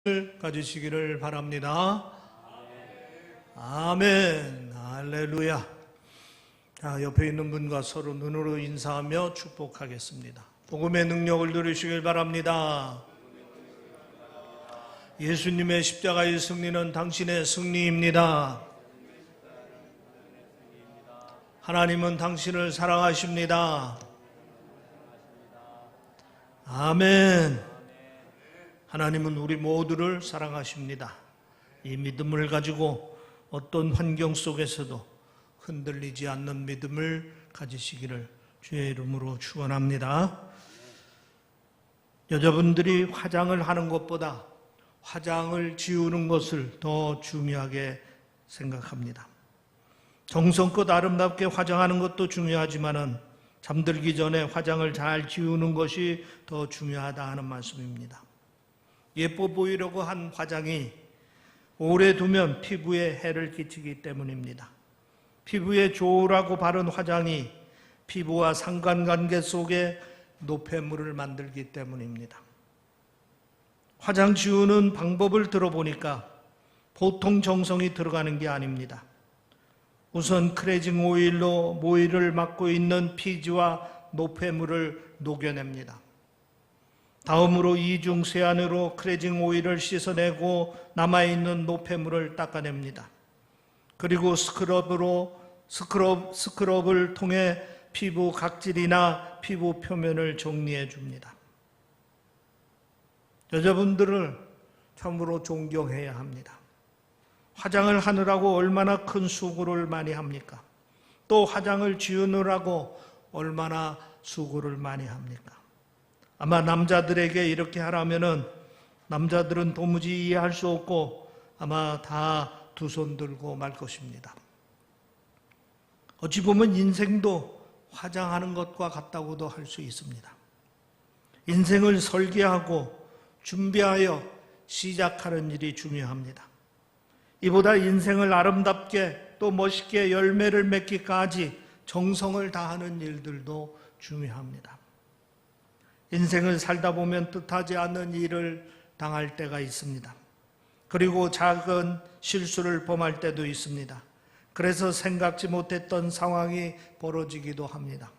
가지시기를 바랍니다. 아멘. 할렐루야. 자, 옆에 있는 분과 서로 눈으로 인사하며 축복하겠습니다. 복음의 능력을 누리시길 바랍니다. 예수님의 십자가의 승리는 당신의 승리입니다. 하나님은 당신을 사랑하십니다. 아멘. 하나님은 우리 모두를 사랑하십니다. 이 믿음을 가지고 어떤 환경 속에서도 흔들리지 않는 믿음을 가지시기를 주의 이름으로 축원합니다. 여자분들이 화장을 하는 것보다 화장을 지우는 것을 더 중요하게 생각합니다. 정성껏 아름답게 화장하는 것도 중요하지만 잠들기 전에 화장을 잘 지우는 것이 더 중요하다 하는 말씀입니다. 예뻐 보이려고 한 화장이 오래 두면 피부에 해를 끼치기 때문입니다. 피부에 좋으라고 바른 화장이 피부와 상관관계 속에 노폐물을 만들기 때문입니다. 화장 지우는 방법을 들어보니까 보통 정성이 들어가는 게 아닙니다. 우선 클렌징 오일로 모일을 막고 있는 피지와 노폐물을 녹여냅니다. 다음으로 이중 세안으로 클렌징 오일을 씻어내고 남아있는 노폐물을 닦아냅니다. 그리고 스크럽을 통해 피부 각질이나 피부 표면을 정리해 줍니다. 여자분들을 참으로 존경해야 합니다. 화장을 하느라고 얼마나 큰 수고를 많이 합니까? 또 화장을 지우느라고 얼마나 수고를 많이 합니까? 아마 남자들에게 이렇게 하라면은 남자들은 도무지 이해할 수 없고 아마 다 두 손 들고 말 것입니다. 어찌 보면 인생도 화장하는 것과 같다고도 할 수 있습니다. 인생을 설계하고 준비하여 시작하는 일이 중요합니다. 이보다 인생을 아름답게 또 멋있게 열매를 맺기까지 정성을 다하는 일들도 중요합니다. 인생을 살다 보면 뜻하지 않는 일을 당할 때가 있습니다. 그리고 작은 실수를 범할 때도 있습니다. 그래서 생각지 못했던 상황이 벌어지기도 합니다.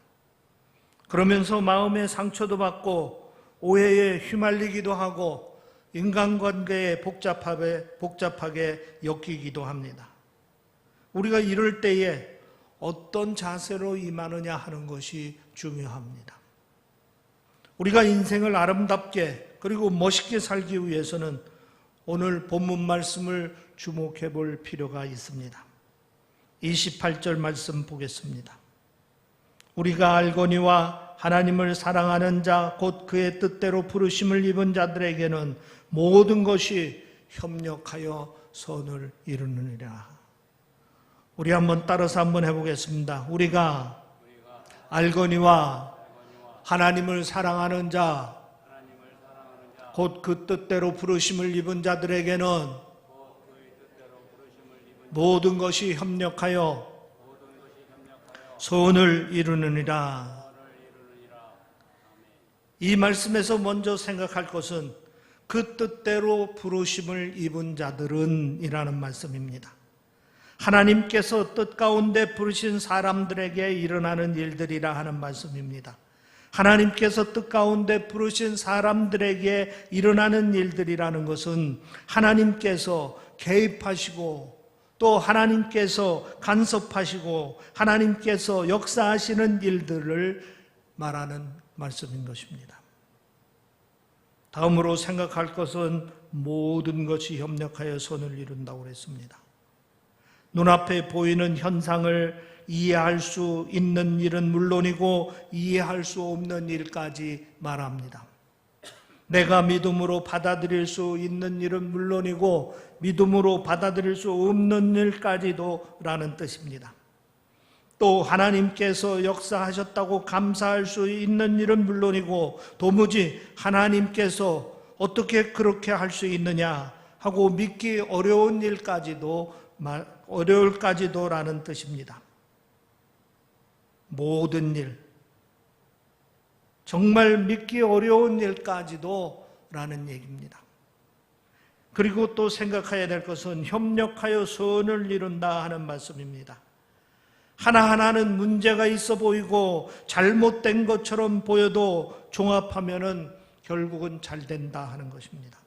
그러면서 마음의 상처도 받고 오해에 휘말리기도 하고 인간관계에 복잡하게 엮이기도 합니다. 우리가 이럴 때에 어떤 자세로 임하느냐 하는 것이 중요합니다. 우리가 인생을 아름답게 그리고 멋있게 살기 위해서는 오늘 본문 말씀을 주목해 볼 필요가 있습니다. 28절 말씀 보겠습니다. 우리가 알거니와 하나님을 사랑하는 자 곧 그의 뜻대로 부르심을 입은 자들에게는 모든 것이 협력하여 선을 이루느니라. 우리 한번 따라서 한번 해보겠습니다. 우리가 알거니와 하나님을 사랑하는 자 곧 그 뜻대로 부르심을 입은 자들에게는 모든 것이 협력하여 소원을 이루느니라. 이 말씀에서 먼저 생각할 것은 그 뜻대로 부르심을 입은 자들은 이라는 말씀입니다. 하나님께서 뜻 가운데 부르신 사람들에게 일어나는 일들이라 하는 말씀입니다. 하나님께서 뜻 가운데 부르신 사람들에게 일어나는 일들이라는 것은 하나님께서 개입하시고 또 하나님께서 간섭하시고 하나님께서 역사하시는 일들을 말하는 말씀인 것입니다. 다음으로 생각할 것은 모든 것이 협력하여 선을 이룬다고 했습니다. 눈앞에 보이는 현상을 이해할 수 있는 일은 물론이고 이해할 수 없는 일까지 말합니다. 내가 믿음으로 받아들일 수 있는 일은 물론이고 믿음으로 받아들일 수 없는 일까지도 라는 뜻입니다. 또 하나님께서 역사하셨다고 감사할 수 있는 일은 물론이고 도무지 하나님께서 어떻게 그렇게 할 수 있느냐 하고 믿기 어려운 어려울까지도 라는 뜻입니다. 모든 일, 정말 믿기 어려운 일까지도 라는 얘기입니다. 그리고 또 생각해야 될 것은 협력하여 선을 이룬다 하는 말씀입니다. 하나하나는 문제가 있어 보이고 잘못된 것처럼 보여도 종합하면은 결국은 잘 된다 하는 것입니다.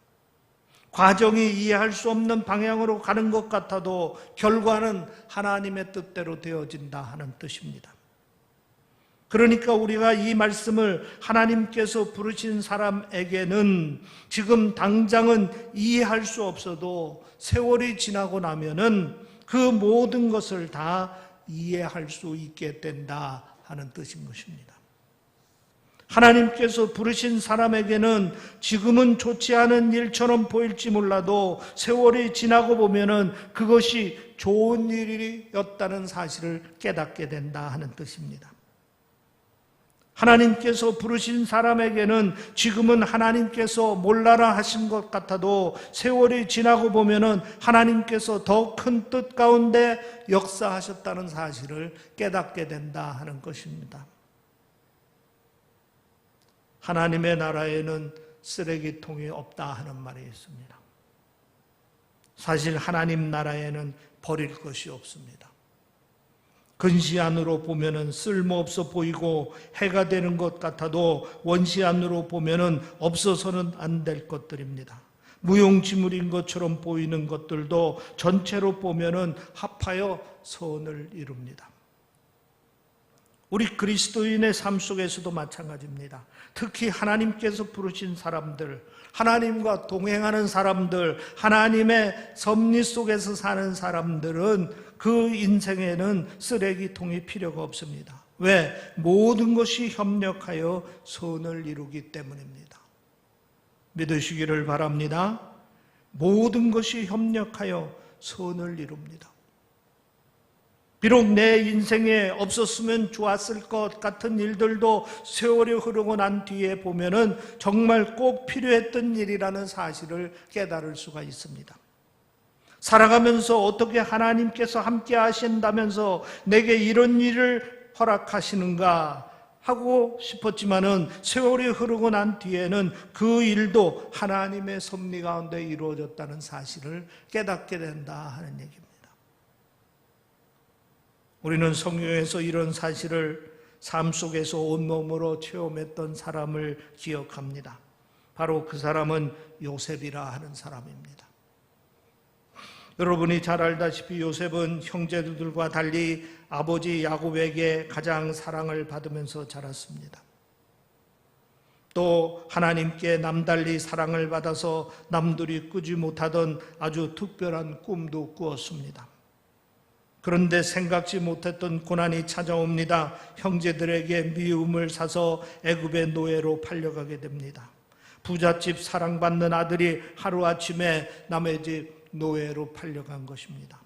과정이 이해할 수 없는 방향으로 가는 것 같아도 결과는 하나님의 뜻대로 되어진다 하는 뜻입니다. 그러니까 우리가 이 말씀을 하나님께서 부르신 사람에게는 지금 당장은 이해할 수 없어도 세월이 지나고 나면은 그 모든 것을 다 이해할 수 있게 된다 하는 뜻인 것입니다. 하나님께서 부르신 사람에게는 지금은 좋지 않은 일처럼 보일지 몰라도 세월이 지나고 보면은 그것이 좋은 일이었다는 사실을 깨닫게 된다 하는 뜻입니다. 하나님께서 부르신 사람에게는 지금은 하나님께서 몰라라 하신 것 같아도 세월이 지나고 보면은 하나님께서 더 큰 뜻 가운데 역사하셨다는 사실을 깨닫게 된다 하는 것입니다. 하나님의 나라에는 쓰레기통이 없다 하는 말이 있습니다. 사실 하나님 나라에는 버릴 것이 없습니다. 근시안으로 보면은 쓸모없어 보이고 해가 되는 것 같아도 원시안으로 보면은 없어서는 안 될 것들입니다. 무용지물인 것처럼 보이는 것들도 전체로 보면은 합하여 선을 이룹니다. 우리 그리스도인의 삶 속에서도 마찬가지입니다. 특히 하나님께서 부르신 사람들, 하나님과 동행하는 사람들, 하나님의 섭리 속에서 사는 사람들은 그 인생에는 쓰레기통이 필요가 없습니다. 왜? 모든 것이 협력하여 선을 이루기 때문입니다. 믿으시기를 바랍니다. 모든 것이 협력하여 선을 이룹니다. 비록 내 인생에 없었으면 좋았을 것 같은 일들도 세월이 흐르고 난 뒤에 보면은 정말 꼭 필요했던 일이라는 사실을 깨달을 수가 있습니다. 살아가면서 어떻게 하나님께서 함께 하신다면서 내게 이런 일을 허락하시는가 하고 싶었지만은 세월이 흐르고 난 뒤에는 그 일도 하나님의 섭리 가운데 이루어졌다는 사실을 깨닫게 된다 하는 얘기입니다. 우리는 성경에서 이런 사실을 삶 속에서 온몸으로 체험했던 사람을 기억합니다. 바로 그 사람은 요셉이라 하는 사람입니다. 여러분이 잘 알다시피 요셉은 형제들과 달리 아버지 야곱에게 가장 사랑을 받으면서 자랐습니다. 또 하나님께 남달리 사랑을 받아서 남들이 꾸지 못하던 아주 특별한 꿈도 꾸었습니다. 그런데 생각지 못했던 고난이 찾아옵니다. 형제들에게 미움을 사서 애굽의 노예로 팔려가게 됩니다. 부잣집 사랑받는 아들이 하루아침에 남의 집 노예로 팔려간 것입니다.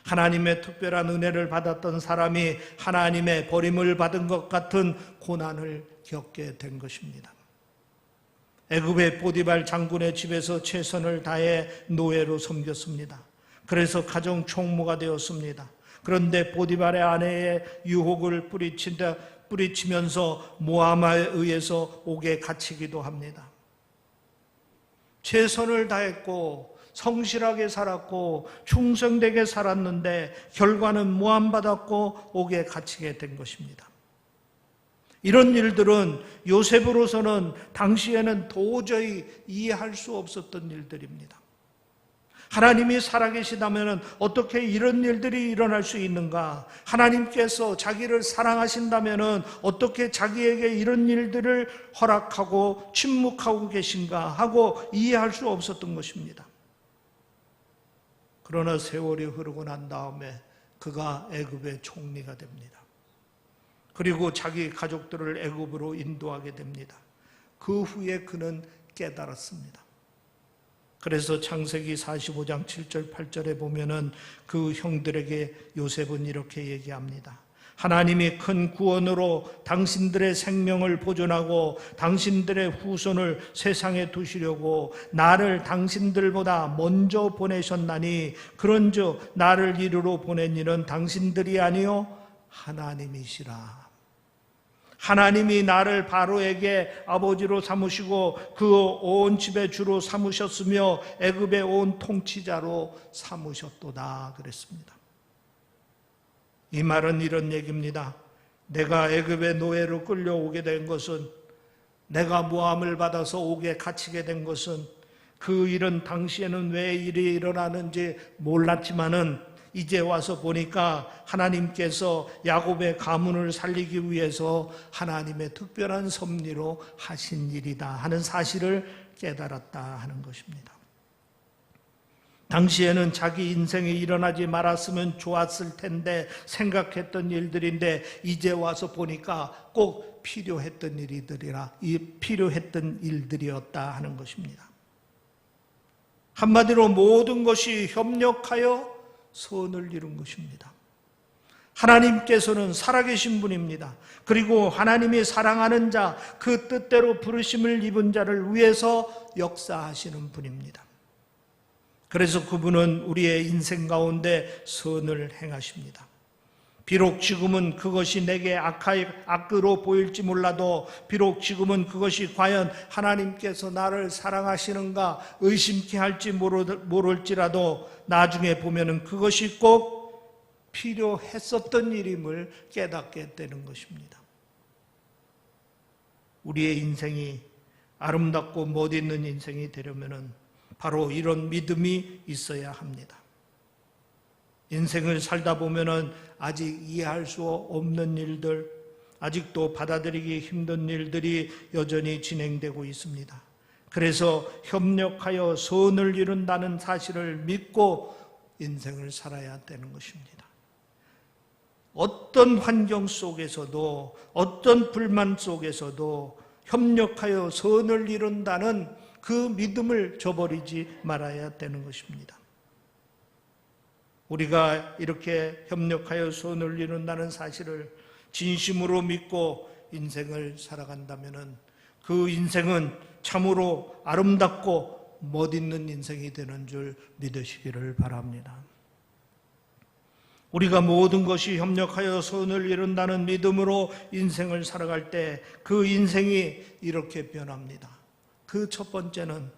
하나님의 특별한 은혜를 받았던 사람이 하나님의 버림을 받은 것 같은 고난을 겪게 된 것입니다. 애굽의 보디발 장군의 집에서 최선을 다해 노예로 섬겼습니다. 그래서 가정 총무가 되었습니다. 그런데 보디발의 아내의 유혹을 뿌리치면서 모함에 의해서 옥에 갇히기도 합니다. 최선을 다했고 성실하게 살았고 충성되게 살았는데 결과는 모함받았고 옥에 갇히게 된 것입니다. 이런 일들은 요셉으로서는 당시에는 도저히 이해할 수 없었던 일들입니다. 하나님이 살아계시다면 어떻게 이런 일들이 일어날 수 있는가? 하나님께서 자기를 사랑하신다면 어떻게 자기에게 이런 일들을 허락하고 침묵하고 계신가 하고 이해할 수 없었던 것입니다. 그러나 세월이 흐르고 난 다음에 그가 애굽의 총리가 됩니다. 그리고 자기 가족들을 애굽으로 인도하게 됩니다. 그 후에 그는 깨달았습니다. 그래서 창세기 45장 7절 8절에 보면은 그 형들에게 요셉은 이렇게 얘기합니다. 하나님이 큰 구원으로 당신들의 생명을 보존하고 당신들의 후손을 세상에 두시려고 나를 당신들보다 먼저 보내셨나니 그런즉 나를 이르러 보낸 이는 당신들이 아니요 하나님이시라. 하나님이 나를 바로에게 아버지로 삼으시고 그 온 집의 주로 삼으셨으며 애굽의 온 통치자로 삼으셨도다 그랬습니다. 이 말은 이런 얘기입니다. 내가 애굽의 노예로 끌려오게 된 것은, 내가 모함을 받아서 옥에 갇히게 된 것은, 그 일은 당시에는 왜 일이 일어나는지 몰랐지만은 이제 와서 보니까 하나님께서 야곱의 가문을 살리기 위해서 하나님의 특별한 섭리로 하신 일이다 하는 사실을 깨달았다 하는 것입니다. 당시에는 자기 인생이 일어나지 말았으면 좋았을 텐데 생각했던 일들인데 이제 와서 보니까 꼭 필요했던 일들이었다 하는 것입니다. 한마디로 모든 것이 협력하여 선을 이룬 것입니다. 하나님께서는 살아계신 분입니다. 그리고 하나님이 사랑하는 자, 그 뜻대로 부르심을 입은 자를 위해서 역사하시는 분입니다. 그래서 그분은 우리의 인생 가운데 선을 행하십니다. 비록 지금은 그것이 내게 악으로 보일지 몰라도, 비록 지금은 그것이 과연 하나님께서 나를 사랑하시는가 의심케 할지 모를지라도 나중에 보면은 그것이 꼭 필요했었던 일임을 깨닫게 되는 것입니다. 우리의 인생이 아름답고 멋있는 인생이 되려면은 바로 이런 믿음이 있어야 합니다. 인생을 살다 보면은 아직 이해할 수 없는 일들, 아직도 받아들이기 힘든 일들이 여전히 진행되고 있습니다. 그래서 협력하여 선을 이룬다는 사실을 믿고 인생을 살아야 되는 것입니다. 어떤 환경 속에서도, 어떤 불만 속에서도 협력하여 선을 이룬다는 그 믿음을 저버리지 말아야 되는 것입니다. 우리가 이렇게 협력하여 선을 이룬다는 사실을 진심으로 믿고 인생을 살아간다면 그 인생은 참으로 아름답고 멋있는 인생이 되는 줄 믿으시기를 바랍니다. 우리가 모든 것이 협력하여 선을 이룬다는 믿음으로 인생을 살아갈 때 그 인생이 이렇게 변합니다. 그 첫 번째는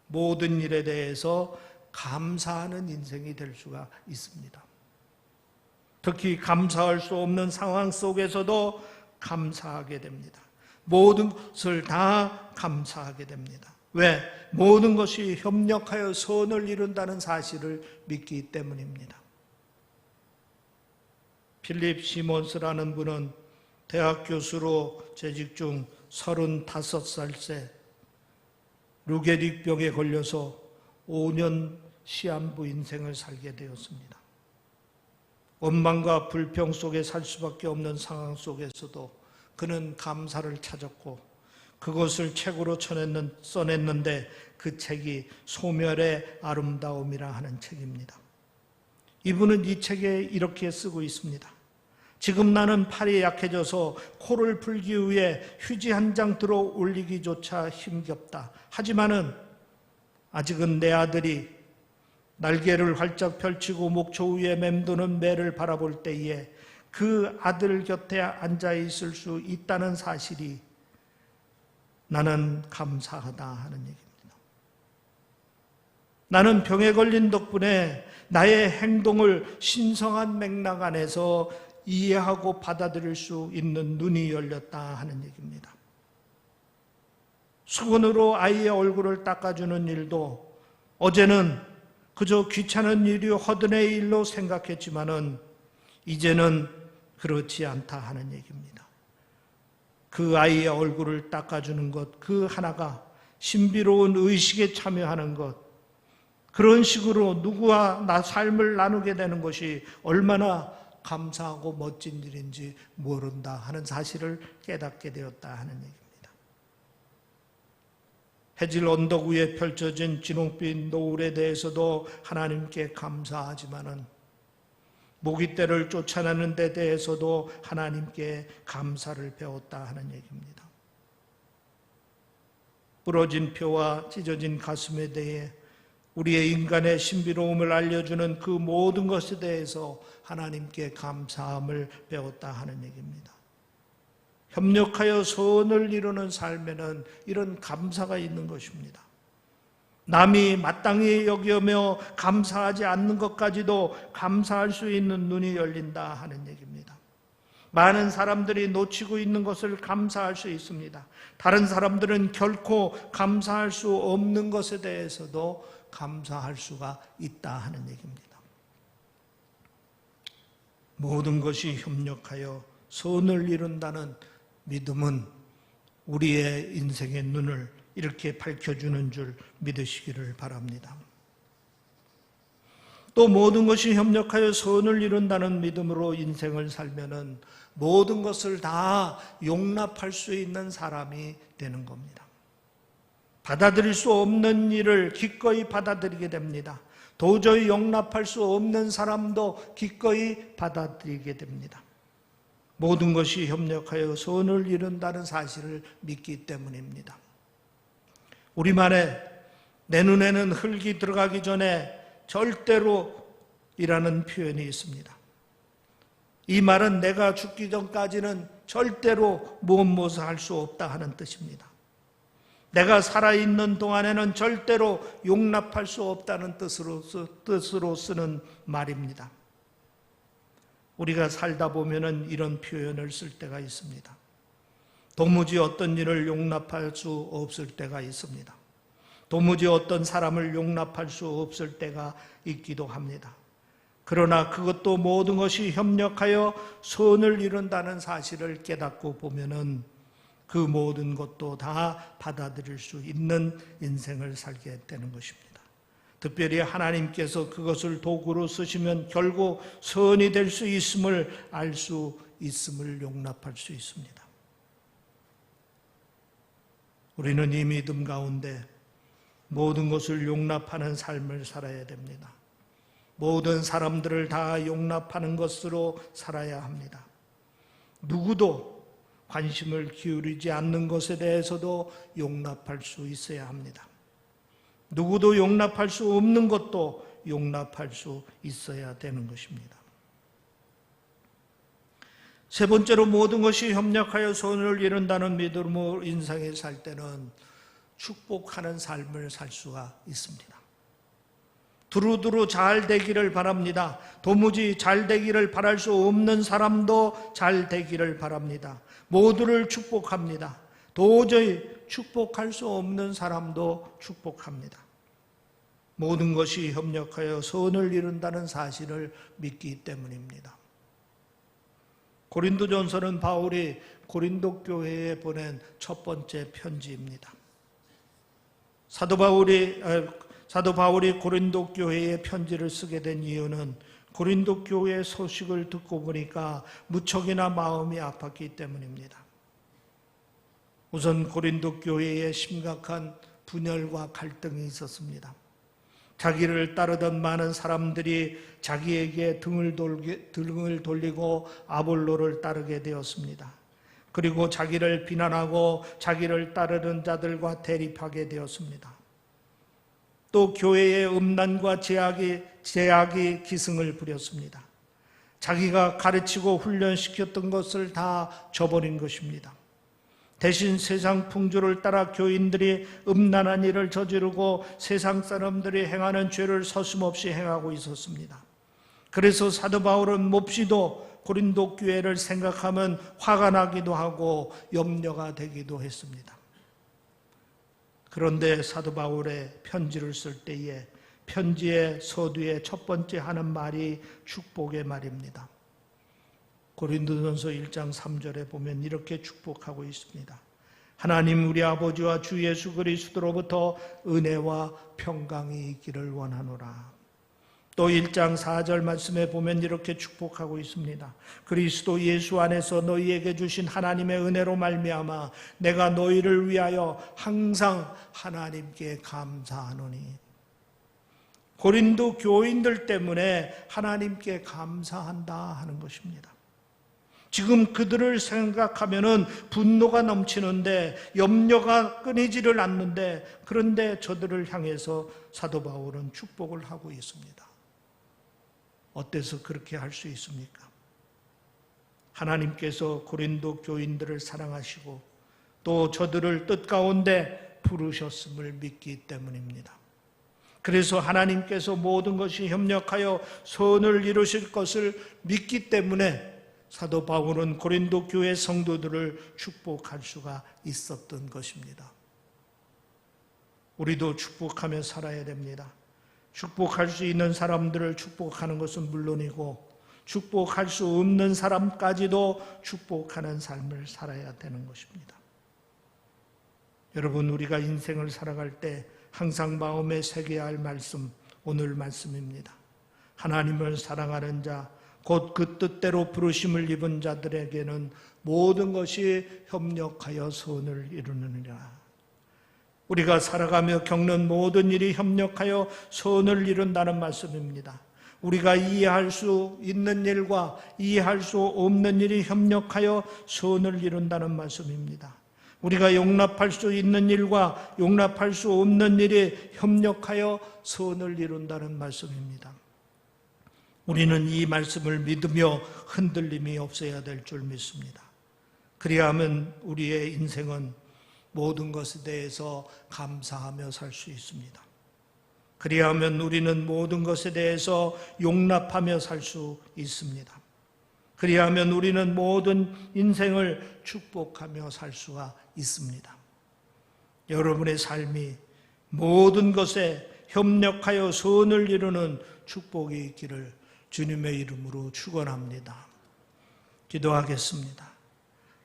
모든 일에 대해서 감사하는 인생이 될 수가 있습니다. 특히 감사할 수 없는 상황 속에서도 감사하게 됩니다. 모든 것을 다 감사하게 됩니다. 왜? 모든 것이 협력하여 선을 이룬다는 사실을 믿기 때문입니다. 필립 시몬스라는 분은 대학 교수로 재직 중 35살째 루게릭병에 걸려서 5년 시한부 인생을 살게 되었습니다. 원망과 불평 속에 살 수밖에 없는 상황 속에서도 그는 감사를 찾았고 그것을 책으로 써냈는데 그 책이 소멸의 아름다움이라 하는 책입니다. 이분은 이 책에 이렇게 쓰고 있습니다. 지금 나는 팔이 약해져서 코를 풀기 위해 휴지 한 장 들어 올리기조차 힘겹다. 하지만은 아직은 내 아들이 날개를 활짝 펼치고 목초 위에 맴도는 매를 바라볼 때에 그 아들 곁에 앉아 있을 수 있다는 사실이 나는 감사하다 하는 얘기입니다. 나는 병에 걸린 덕분에 나의 행동을 신성한 맥락 안에서 이해하고 받아들일 수 있는 눈이 열렸다 하는 얘기입니다. 수건으로 아이의 얼굴을 닦아주는 일도 어제는 그저 귀찮은 일이 허드렛 일로 생각했지만은 이제는 그렇지 않다 하는 얘기입니다. 그 아이의 얼굴을 닦아주는 것, 그 하나가 신비로운 의식에 참여하는 것, 그런 식으로 누구와 나 삶을 나누게 되는 것이 얼마나 감사하고 멋진 일인지 모른다 하는 사실을 깨닫게 되었다 하는 얘기입니다. 해질 언덕 위에 펼쳐진 진홍빛 노을에 대해서도 하나님께 감사하지만은 모기떼를 쫓아내는 데 대해서도 하나님께 감사를 배웠다 하는 얘기입니다. 부러진 뼈와 찢어진 가슴에 대해 우리의 인간의 신비로움을 알려주는 그 모든 것에 대해서 하나님께 감사함을 배웠다 하는 얘기입니다. 협력하여 선을 이루는 삶에는 이런 감사가 있는 것입니다. 남이 마땅히 여기며 감사하지 않는 것까지도 감사할 수 있는 눈이 열린다 하는 얘기입니다. 많은 사람들이 놓치고 있는 것을 감사할 수 있습니다. 다른 사람들은 결코 감사할 수 없는 것에 대해서도 감사할 수가 있다 하는 얘기입니다. 모든 것이 협력하여 선을 이룬다는 믿음은 우리의 인생의 눈을 이렇게 밝혀주는 줄 믿으시기를 바랍니다. 또 모든 것이 협력하여 선을 이룬다는 믿음으로 인생을 살면은 모든 것을 다 용납할 수 있는 사람이 되는 겁니다. 받아들일 수 없는 일을 기꺼이 받아들이게 됩니다. 도저히 용납할 수 없는 사람도 기꺼이 받아들이게 됩니다. 모든 것이 협력하여 선을 이룬다는 사실을 믿기 때문입니다. 우리말에 내 눈에는 흙이 들어가기 전에 절대로 이라는 표현이 있습니다. 이 말은 내가 죽기 전까지는 절대로 무엇을 할 수 없다 하는 뜻입니다. 내가 살아있는 동안에는 절대로 용납할 수 없다는 뜻으로 쓰는 말입니다. 우리가 살다 보면은 이런 표현을 쓸 때가 있습니다. 도무지 어떤 일을 용납할 수 없을 때가 있습니다. 도무지 어떤 사람을 용납할 수 없을 때가 있기도 합니다. 그러나 그것도 모든 것이 협력하여 선을 이룬다는 사실을 깨닫고 보면은 그 모든 것도 다 받아들일 수 있는 인생을 살게 되는 것입니다. 특별히 하나님께서 그것을 도구로 쓰시면 결국 선이 될 수 있음을 알 수 있음을 용납할 수 있습니다. 우리는 이 믿음 가운데 모든 것을 용납하는 삶을 살아야 됩니다. 모든 사람들을 다 용납하는 것으로 살아야 합니다. 누구도 관심을 기울이지 않는 것에 대해서도 용납할 수 있어야 합니다. 누구도 용납할 수 없는 것도 용납할 수 있어야 되는 것입니다. 세 번째로 모든 것이 협력하여 선을 이룬다는 믿음으로 인생에 살 때는 축복하는 삶을 살 수가 있습니다. 두루두루 잘 되기를 바랍니다. 도무지 잘 되기를 바랄 수 없는 사람도 잘 되기를 바랍니다. 모두를 축복합니다. 도저히 축복할 수 없는 사람도 축복합니다. 모든 것이 협력하여 선을 이룬다는 사실을 믿기 때문입니다. 고린도전서는 바울이 고린도 교회에 보낸 첫 번째 편지입니다. 사도 바울이 고린도 교회에 편지를 쓰게 된 이유는 고린도 교회의 소식을 듣고 보니까 무척이나 마음이 아팠기 때문입니다. 우선 고린도 교회에 심각한 분열과 갈등이 있었습니다. 자기를 따르던 많은 사람들이 자기에게 등을 돌리고 아볼로를 따르게 되었습니다. 그리고 자기를 비난하고 자기를 따르는 자들과 대립하게 되었습니다. 또 교회의 음란과 제약이 기승을 부렸습니다. 자기가 가르치고 훈련시켰던 것을 다 저버린 것입니다. 대신 세상 풍조를 따라 교인들이 음란한 일을 저지르고 세상 사람들이 행하는 죄를 서슴없이 행하고 있었습니다. 그래서 사도 바울은 몹시도 고린도 교회를 생각하면 화가 나기도 하고 염려가 되기도 했습니다. 그런데 사도 바울의 편지를 쓸 때에 편지의 서두에 첫 번째 하는 말이 축복의 말입니다. 고린도전서 1장 3절에 보면 이렇게 축복하고 있습니다. 하나님 우리 아버지와 주 예수 그리스도로부터 은혜와 평강이 있기를 원하노라. 또 1장 4절 말씀에 보면 이렇게 축복하고 있습니다. 그리스도 예수 안에서 너희에게 주신 하나님의 은혜로 말미암아 내가 너희를 위하여 항상 하나님께 감사하노니. 고린도 교인들 때문에 하나님께 감사한다 하는 것입니다. 지금 그들을 생각하면은 분노가 넘치는데 염려가 끊이지를 않는데 그런데 저들을 향해서 사도 바울은 축복을 하고 있습니다. 어때서 그렇게 할 수 있습니까? 하나님께서 고린도 교인들을 사랑하시고 또 저들을 뜻 가운데 부르셨음을 믿기 때문입니다. 그래서 하나님께서 모든 것이 협력하여 선을 이루실 것을 믿기 때문에 사도 바울은 고린도 교회 성도들을 축복할 수가 있었던 것입니다. 우리도 축복하며 살아야 됩니다. 축복할 수 있는 사람들을 축복하는 것은 물론이고 축복할 수 없는 사람까지도 축복하는 삶을 살아야 되는 것입니다. 여러분, 우리가 인생을 살아갈 때 항상 마음에 새겨야 할 말씀, 오늘 말씀입니다. 하나님을 사랑하는 자, 곧 그 뜻대로 부르심을 입은 자들에게는 모든 것이 협력하여 선을 이루느니라. 우리가 살아가며 겪는 모든 일이 협력하여 선을 이룬다는 말씀입니다. 우리가 이해할 수 있는 일과 이해할 수 없는 일이 협력하여 선을 이룬다는 말씀입니다. 우리가 용납할 수 있는 일과 용납할 수 없는 일이 협력하여 선을 이룬다는 말씀입니다. 우리는 이 말씀을 믿으며 흔들림이 없어야 될 줄 믿습니다. 그리하면 우리의 인생은 모든 것에 대해서 감사하며 살 수 있습니다. 그리하면 우리는 모든 것에 대해서 용납하며 살 수 있습니다. 그리하면 우리는 모든 인생을 축복하며 살 수가 있습니다. 여러분의 삶이 모든 것에 협력하여 선을 이루는 축복이 있기를 주님의 이름으로 축원합니다. 기도하겠습니다.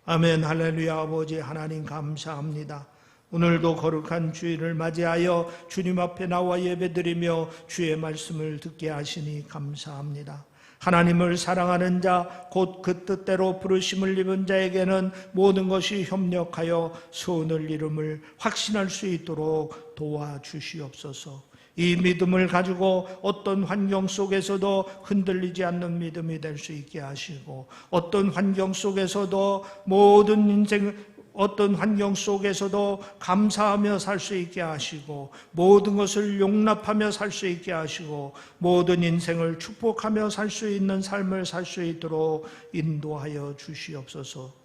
아멘. 할렐루야. 아버지 하나님 감사합니다. 오늘도 거룩한 주일을 맞이하여 주님 앞에 나와 예배드리며 주의 말씀을 듣게 하시니 감사합니다. 하나님을 사랑하는 자, 곧 그 뜻대로 부르심을 입은 자에게는 모든 것이 협력하여 선을 이룸을 확신할 수 있도록 도와주시옵소서. 이 믿음을 가지고 어떤 환경 속에서도 흔들리지 않는 믿음이 될 수 있게 하시고, 어떤 환경 속에서도 모든 인생, 어떤 환경 속에서도 감사하며 살 수 있게 하시고, 모든 것을 용납하며 살 수 있게 하시고, 모든 인생을 축복하며 살 수 있는 삶을 살 수 있도록 인도하여 주시옵소서.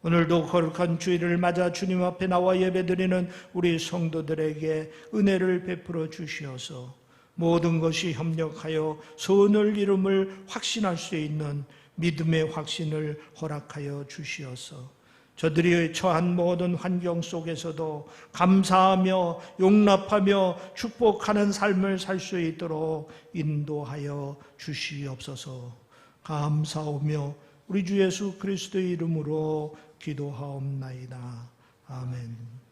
오늘도 거룩한 주일을 맞아 주님 앞에 나와 예배드리는 우리 성도들에게 은혜를 베풀어 주시어서 모든 것이 협력하여 선을 이룸을 확신할 수 있는 믿음의 확신을 허락하여 주시어서 저들이 처한 모든 환경 속에서도 감사하며 용납하며 축복하는 삶을 살 수 있도록 인도하여 주시옵소서. 감사하며 우리 주 예수 그리스도의 이름으로 기도하옵나이다. 아멘.